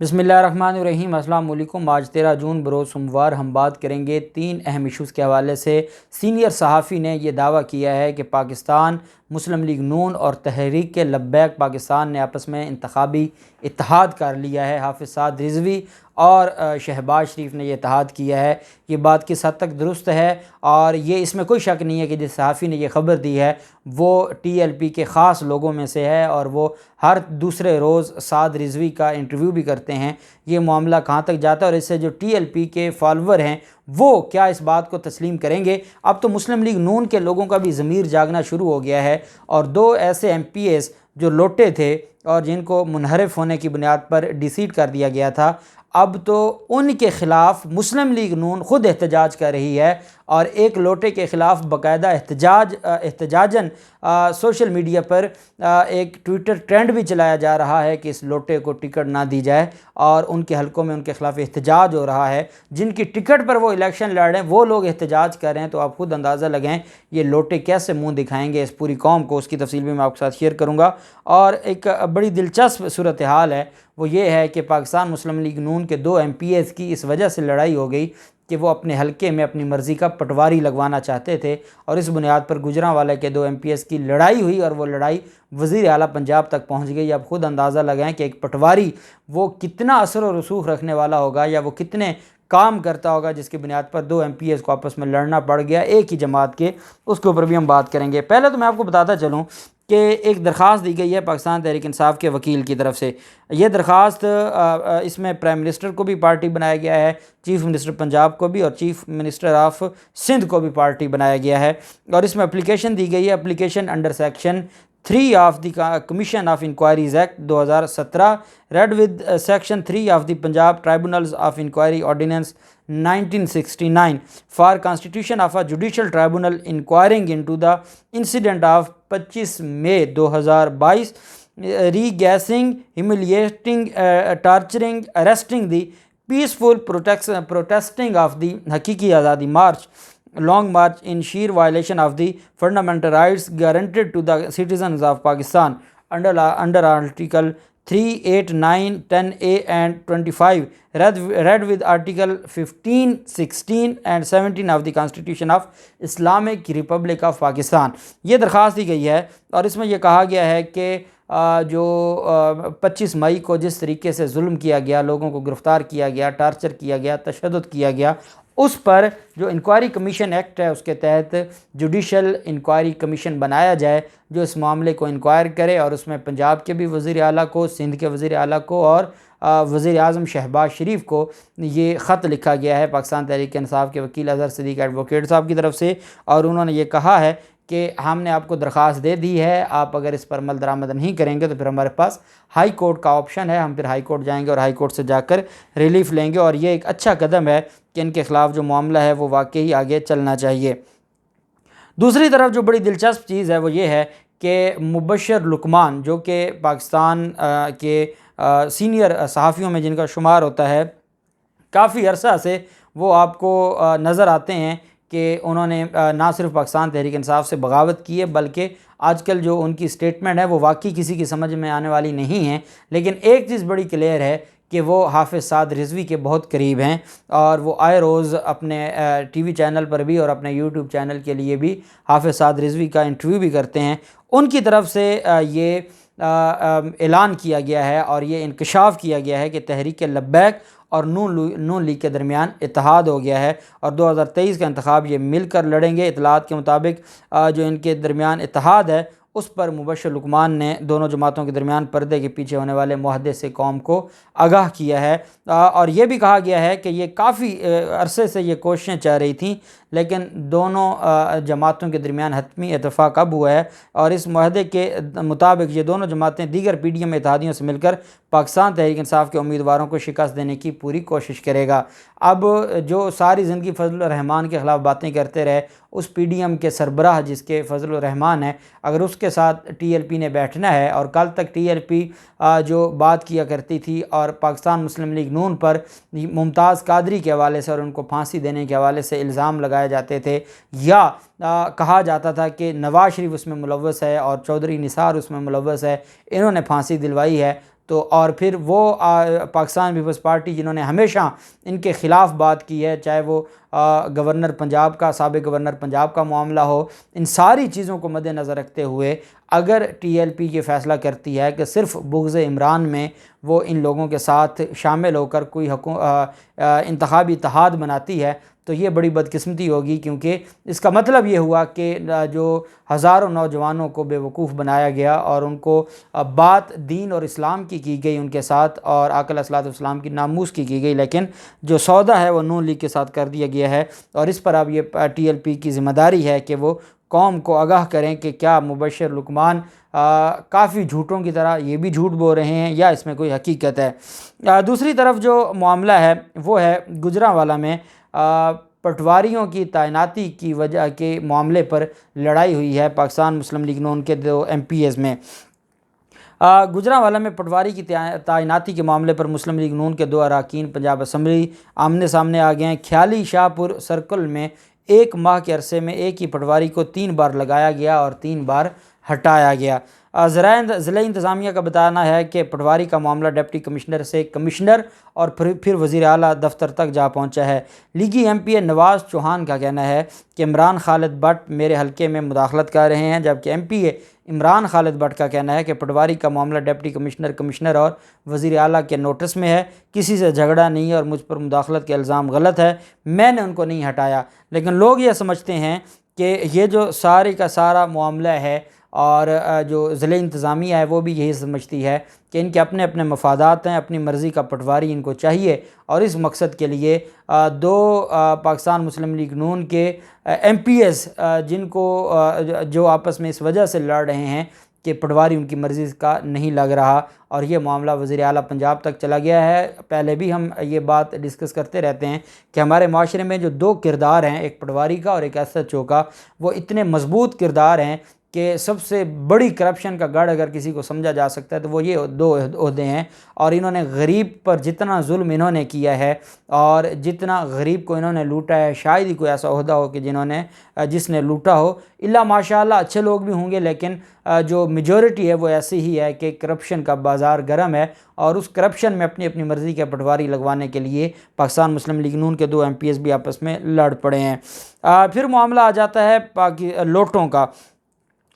बिस्मिल्लाहिर्रहमानिर्रहीम। अस्सलाम वालेकुम। आज 13 जून बरोज़ सोमवार हम बात करेंगे 3 अहम इशूज़ के हवाले से। सीनियर सहाफ़ी ने यह दावा किया है कि पाकिस्तान मुस्लिम लीग नून और तहरीक लब्बैक पाकिस्तान ने आपस में इंतखाबी इत्तेहाद कर लिया है। हाफ़िज़ साद रिज़वी और शहबाज शरीफ ने यह इत्तेहाद किया है। ये बात किस हद तक दुरुस्त है और ये इसमें कोई शक नहीं है कि जिस सहाफ़ी ने यह ख़बर दी है वो TLP के ख़ास लोगों में से है और वो हर दूसरे रोज़ साद रिज़वी का इंटरव्यू भी करते हैं। ये मामला कहाँ तक जाता है और इससे जो TLP के फॉलोअर हैं वो क्या इस बात को तस्लीम करेंगे। अब तो मुस्लिम लीग नून के लोगों का भी ज़मीर जागना शुरू हो गया है और 2 ऐसे MPs जो लोटे थे और जिनको मुनहरिफ होने की बुनियाद पर डिसीट कर दिया गया था, अब तो उनके ख़िलाफ़ मुस्लिम लीग नून ख़ुद एहतजाज कर रही है और एक लोटे के ख़िलाफ़ बाकायदा एहतजाजन सोशल मीडिया पर एक ट्विटर ट्रेंड भी चलाया जा रहा है कि इस लोटे को टिकट ना दी जाए और उनके हलकों में उनके ख़िलाफ़ एहतजाज हो रहा है। जिनकी टिकट पर वो इलेक्शन लड़ रहे हैं वो लोग एहतजाज कर रहे हैं, तो आप खुद अंदाज़ा लगाएं ये लोटे कैसे मुँह दिखाएंगे इस पूरी कौम को। उसकी तफसील भी मैं आपके साथ शेयर करूँगा। और एक बड़ी दिलचस्प सूरत हाल है वो ये है कि पाकिस्तान मुस्लिम लीग नून के 2 MPs की इस वजह से लड़ाई हो गई कि वो अपने हलके में अपनी मर्ज़ी का पटवारी लगवाना चाहते थे और इस बुनियाद पर गुजरांवाला के 2 MPs की लड़ाई हुई और वो लड़ाई वज़ीर आला पंजाब तक पहुंच गई। आप खुद अंदाज़ा लगाएं कि एक पटवारी वो कितना असर और रसूख रखने वाला होगा या वो कितने काम करता होगा जिसकी बुनियाद पर 2 MPs को आपस में लड़ना पड़ गया एक ही जमात के। उसके ऊपर भी हम बात करेंगे। पहले तो मैं आपको बताता चलूँ कि एक दरख्वास्त दी गई है पाकिस्तान तहरीक इंसाफ के वकील की तरफ से। ये दरख्वास्त इसमें प्राइम मिनिस्टर को भी पार्टी बनाया गया है, चीफ़ मिनिस्टर पंजाब को भी और चीफ़ मिनिस्टर ऑफ सिंध को भी पार्टी बनाया गया है। और इसमें एप्लीकेशन दी गई है, application under section 3 of the commission of inquiries act 2017 read with section 3 of the Punjab tribunals of inquiry ordinance 1969 for constitution of a judicial tribunal inquiring into the incident of 25 May 2022 regassing, humiliating, torturing, arresting the peaceful protesting of the हकीकी आज़ादी मार्च, long march in sheer violation of the fundamental rights guaranteed to the citizens of Pakistan under Article 3, 8, 9, 10A and 25 read with Article 15, 16 and 17 of the Constitution of Islamic Republic of Pakistan। ये दरख्वास्त दी गई है और इसमें यह कहा गया है कि जो 25 मई को जिस तरीके से जुल्म किया गया, लोगों को गिरफ़्तार किया गया, टार्चर किया गया, तशद्दुद किया गया, उस पर जो इंक्वायरी कमीशन एक्ट है उसके तहत जुडिशल इंक्वायरी कमीशन बनाया जाए जो इस मामले को इंक्वायर करे। और उसमें पंजाब के भी वज़ीर आला को, सिंध के वज़ीर आला को और वज़ीर आज़म शहबाज शरीफ को ये ख़त लिखा गया है पाकिस्तान तहरीक इंसाफ के वकील अज़हर सिद्दीक़ एडवोकेट साहब की तरफ से। और उन्होंने ये कहा है कि हमने आपको दरख्वास्त दे दी है, आप अगर इस पर अमल दरामद नहीं करेंगे तो फिर हमारे पास हाई कोर्ट का ऑप्शन है, हम फिर हाई कोर्ट जाएंगे और हाई कोर्ट से जाकर रिलीफ लेंगे। और ये एक अच्छा कदम है कि इनके ख़िलाफ़ जो मामला है वो वाकई आगे चलना चाहिए। दूसरी तरफ जो बड़ी दिलचस्प चीज़ है वो ये है कि मुबशर लुकमान जो कि पाकिस्तान के सीनियर सहाफ़ियों में जिनका शुमार होता है, काफ़ी अरसा से वो आपको नज़र आते हैं कि उन्होंने ना सिर्फ पाकिस्तान तहरीक इंसाफ से बगावत की है बल्कि आजकल जो उनकी स्टेटमेंट है वो वाकई किसी की समझ में आने वाली नहीं है। लेकिन एक चीज़ बड़ी क्लियर है कि वो हाफ़िज़ साद रिज़वी के बहुत करीब हैं और वो आए रोज़ अपने TV चैनल पर भी और अपने YouTube चैनल के लिए भी हाफ़िज़ साद रिज़वी का इंटरव्यू भी करते हैं। उनकी तरफ से ये ऐलान किया गया है और ये इंकशाफ किया गया है कि तहरीक लब्बैक और नून लीग के दरमियान इत्तेहाद हो गया है और 2023 का इंतखाब ये मिलकर लड़ेंगे। इतलात के मुताबिक जो इनके दरमियान इत्तेहाद है उस पर मुबशर लुकमान ने दोनों जमातों के दरमियान पर्दे के पीछे होने वाले मुआहदे से कौम को आगाह किया है। और ये भी कहा गया है कि ये काफ़ी अरसे से ये कोशिशें चल रही थी लेकिन दोनों जमातों के दरमियान हतमी इत्तफ़ाक़ अब हुआ है और इस मुआहदे के मुताबिक ये दोनों जमातें दीगर PDM इत्तेहादियों से मिलकर पाकिस्तान तहरीक इंसाफ के उम्मीदवारों को शिकस्त देने की पूरी कोशिश करेगा। अब जो सारी ज़िंदगी फजल रहमान के ख़िलाफ़ बातें करते रहे उस PDM के सरबराह जिसके फजल रहमान है, अगर उसके साथ TLP ने बैठना है और कल तक TLP जो बात किया करती थी और पाकिस्तान मुस्लिम लीग नून पर मुमताज़ कादरी के हवाले से और उनको फांसी देने के हवाले से इल्ज़ाम लगाए जाते थे या कहा जाता था कि नवाज़ शरीफ उसमें मुलव्वस है और चौधरी निसार उसमें मुलव्वस है, इन्होंने फांसी दिलवाई है, तो और फिर वो पाकिस्तान पीपल्स पार्टी जिन्होंने हमेशा इनके ख़िलाफ़ बात की है, चाहे वो गवर्नर पंजाब का, साबिक़ गवर्नर पंजाब का मामला हो, इन सारी चीज़ों को मद्देनज़र रखते हुए अगर TLP ये फ़ैसला करती है कि सिर्फ़ बुग़्ज़ इमरान में वो इन लोगों के साथ शामिल होकर कोई इंतख़ाबी इत्तेहाद बनाती है, तो ये बड़ी बदकिस्मती होगी, क्योंकि इसका मतलब ये हुआ कि जो हज़ारों नौजवानों को बेवकूफ़ बनाया गया और उनको बात दीन और इस्लाम की गई उनके साथ, और आका अलैहिस्सलाम की नामूस की गई, लेकिन जो सौदा है वो नून लीग के साथ कर दिया गया है। और इस पर अब ये TLP की ज़िम्मेदारी है कि वो कौम को आगाह करें कि क्या मुबश्शिर लुकमान काफ़ी झूठों की तरह ये भी झूठ बोल रहे हैं या इसमें कोई हकीकत है। दूसरी तरफ जो मामला है वो है गुजरांवाला में पटवारियों की तैनाती की वजह के मामले पर लड़ाई हुई है पाकिस्तान मुस्लिम लीग नून के 2 MPs में। गुजरांवाला में पटवारी की तैनाती के मामले पर मुस्लिम लीग नून के 2 अरकान पंजाब असम्बली आमने सामने आ गए हैं। ख्याली शाहपुर सर्कल में 1 माह के अरसे में एक ही पटवारी को 3 बार लगाया गया और 3 बार हटाया गया। ज़िला इंतज़ामिया का बताना है कि पटवारी का मामला डिप्टी कमिश्नर से कमिश्नर और फिर वज़ीर आला दफ्तर तक जा पहुंचा है। लीगी MPA नवाज़ चौहान का कहना है कि इमरान खालिद भट्ट मेरे हलके में मुदाखलत कर रहे हैं, जबकि MPA इमरान खालिद भट्ट का कहना है कि पटवारी का मामला डिप्टी कमिश्नर और वज़ीर आला के नोटिस में है, किसी से झगड़ा नहीं है और मुझ पर मुदाखलत के इल्ज़ाम गलत है, मैंने उनको नहीं हटाया। लेकिन लोग ये समझते हैं कि ये जो सारे का सारा मामला है और जो ज़िला इंतज़ामिया है वो भी यही समझती है कि इनके अपने अपने मफादात हैं, अपनी मर्ज़ी का पटवारी इनको चाहिए, और इस मकसद के लिए 2 पाकिस्तान मुस्लिम लीग नून के MPs जिनको जो आपस में इस वजह से लड़ रहे हैं कि पटवारी उनकी मर्ज़ी का नहीं लग रहा, और ये मामला वज़ीर आला पंजाब तक चला गया है। पहले भी हम ये बात डिस्कस करते रहते हैं कि हमारे माशरे में जो 2 किरदार हैं, एक पटवारी का और एक SHO का, वो इतने मजबूत किरदार हैं कि सबसे बड़ी करप्शन का गढ़ अगर किसी को समझा जा सकता है तो वो ये 2 ओहदे हैं। और इन्होंने गरीब पर जितना जुल्म इन्होंने किया है और जितना गरीब को इन्होंने लूटा है, शायद ही कोई ऐसा ओहदा हो कि जिसने लूटा हो। इल्ला माशाअल्लाह अच्छे लोग भी होंगे, लेकिन जो मेजॉरिटी है वो ऐसी ही है कि करप्शन का बाज़ार गर्म है, और उस करप्शन में अपनी अपनी मर्ज़ी के पटवारी लगवाने के लिए पाकिस्तान मुस्लिम लीग नून के 2 MPs भी आपस में लड़ पड़े हैं। फिर मामला आ जाता है लोटों का।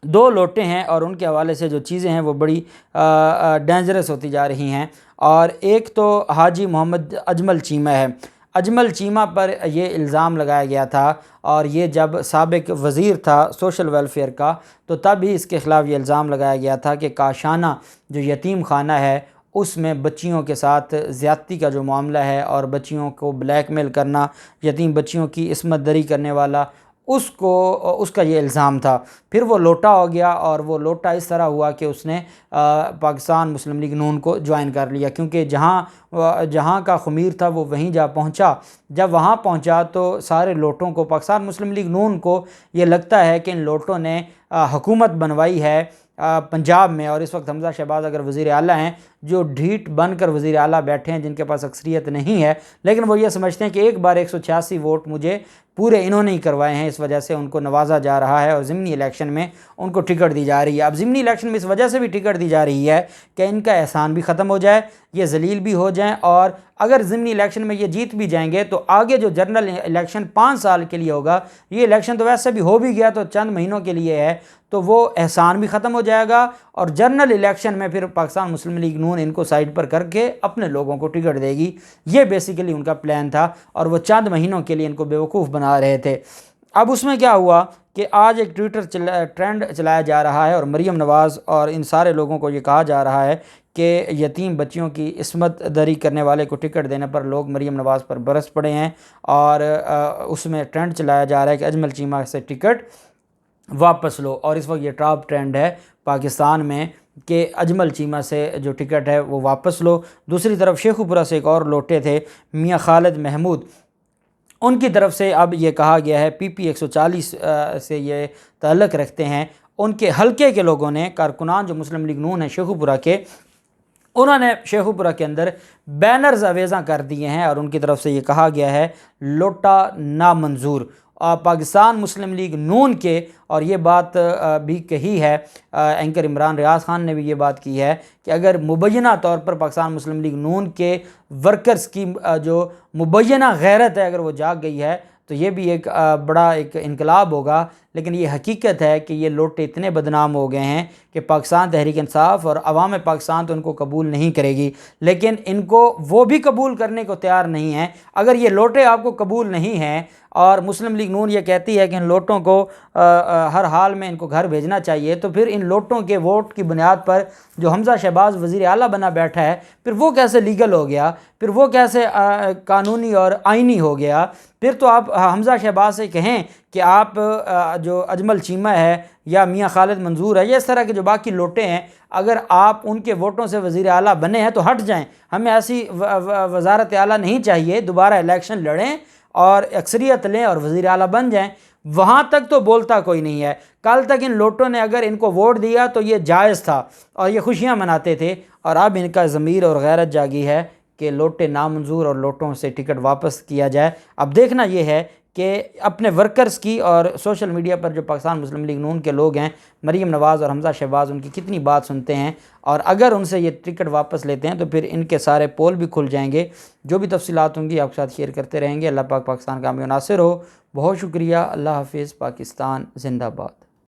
2 लोटे हैं और उनके हवाले से जो चीज़ें हैं वो बड़ी डेंजरस होती जा रही हैं। और एक तो हाजी मोहम्मद अजमल चीमा है। अजमल चीमा पर ये इल्ज़ाम लगाया गया था, और ये जब साबिक़ वज़ीर था सोशल वेलफेयर का, तो तब ही इसके ख़िलाफ़ ये इल्ज़ाम लगाया गया था कि काशाना जो यतीम खाना है उसमें बच्चियों के साथ ज़्यादती का जो मामला है और बच्चियों को ब्लैकमेल करना, यतीम बच्चियों की इस्मत दरी करने वाला, उसका ये इल्ज़ाम था। फिर वो लोटा हो गया, और वो लोटा इस तरह हुआ कि उसने पाकिस्तान मुस्लिम लीग नून को ज्वाइन कर लिया, क्योंकि जहाँ का ख़मीर था वो वहीं जा पहुँचा। जब वहाँ पहुँचा तो सारे लोटों को, पाकिस्तान मुस्लिम लीग नून को ये लगता है कि इन लोटों ने हुकूमत बनवाई है पंजाब में, और इस वक्त हमज़ा शहबाज अगर वज़ीर आला हैं, जो ढीठ बनकर वज़ीर आला बैठे हैं, जिनके पास अक्सरियत नहीं है, लेकिन वो ये समझते हैं कि एक बार 186 वोट मुझे पूरे इन्होंने ही करवाए हैं, इस वजह से उनको नवाजा जा रहा है और ज़िमनी इलेक्शन में उनको टिकट दी जा रही है। अब ज़िमनी इलेक्शन में इस वजह से भी टिकट दी जा रही है कि इनका एहसान भी ख़त्म हो जाए, ये जलील भी हो जाएं, और अगर ज़िमनी इलेक्शन में ये जीत भी जाएंगे तो आगे जो जनरल इलेक्शन 5 साल के लिए होगा, ये इलेक्शन तो वैसे भी हो भी गया तो चंद महीनों के लिए है, तो वो एहसान भी ख़त्म हो जाएगा, और जनरल इलेक्शन में फिर पाकिस्तान मुस्लिम लीग नून इनको साइड पर करके अपने लोगों को टिकट देगी। ये बेसिकली उनका प्लान था, और वो चंद महीनों के लिए इनको बेवकूफ़ बना रहे थे। अब उसमें क्या हुआ कि आज एक ट्विटर ट्रेंड चलाया जा रहा है, और मरीम नवाज़ और इन सारे लोगों को ये कहा जा रहा है कि यतीम बच्चियों की इस्मत दरी करने वाले को टिकट देने पर लोग मरीम नवाज़ पर बरस पड़े हैं, और उसमें ट्रेंड चलाया जा रहा है कि अजमल चीमा से टिकट वापस लो। और इस वक्त ये टॉप ट्रेंड है पाकिस्तान में कि अजमल चीमा से जो टिकट है वो वापस लो। दूसरी तरफ शेखुपुरा से एक और लोटे थे मियाँ खालिद महमूद, उनकी तरफ से अब ये कहा गया है PP 140 से ये ताल्लुक़ रखते हैं, उनके हलके के लोगों ने, कारकुनान जो मुस्लिम लीग नून है शेखुपुरा के, उन्होंने शेखुपुरा के अंदर बैनर्स अवेज़ा कर दिए हैं, और उनकी तरफ से ये कहा गया है लोटा नामंजूर। पाकिस्तान मुस्लिम लीग नून के, और ये बात भी कही है एंकर इमरान रियाज खान ने भी ये बात की है कि अगर मुबैना तौर पर पाकिस्तान मुस्लिम लीग नून के वर्कर्स की जो मुबैना गैरत है अगर वो जाग गई है तो ये भी एक बड़ा एक इनकलाब होगा। लेकिन ये हकीकत है कि ये लोटे इतने बदनाम हो गए हैं कि पाकिस्तान तहरीक इंसाफ और अवाम पाकिस्तान तो इनको कबूल नहीं करेगी, लेकिन इनको वो भी कबूल करने को तैयार नहीं है। अगर ये लोटे आपको कबूल नहीं हैं और मुस्लिम लीग नून ये कहती है कि इन लोटों को हर हाल में इनको घर भेजना चाहिए, तो फिर इन लोटों के वोट की बुनियाद पर जो हमजा शहबाज वज़ीर आला बना बैठा है, फिर वो कैसे लीगल हो गया, फिर वो कैसे कानूनी और आइनी हो गया। फिर तो आप हमजा शहबाज से कहें कि आप जो अजमल चीमा है या मियाँ खालिद मंजूर है या इस तरह के जो बाकी लोटे हैं, अगर आप उनके वोटों से वज़ीर आला बने हैं तो हट जाएं। हमें ऐसी वज़ारत आला नहीं चाहिए, दोबारा इलेक्शन लड़ें और अक्सरियत लें और वज़ीर आला बन जाएं। वहाँ तक तो बोलता कोई नहीं है। कल तक इन लोटों ने अगर इनको वोट दिया तो ये जायज़ था और ये खुशियाँ मनाते थे, और अब इनका ज़मीर और गैरत जागी है कि लोटे नामंजूर और लोटों से टिकट वापस किया जाए। अब देखना यह है कि अपने वर्कर्स की और सोशल मीडिया पर जो पाकिस्तान मुस्लिम लीग नून के लोग हैं, मरीम नवाज़ और हमजा शहबाज, उनकी कितनी बात सुनते हैं, और अगर उनसे ये टिकट वापस लेते हैं तो फिर इनके सारे पोल भी खुल जाएंगे। जो भी तफसीलात होंगी आपके साथ शेयर करते रहेंगे। अल्लाह पाक पाकिस्तान का हमें नासिर हो। बहुत शुक्रिया। अल्लाह हाफिज़। पाकिस्तान जिंदाबाद।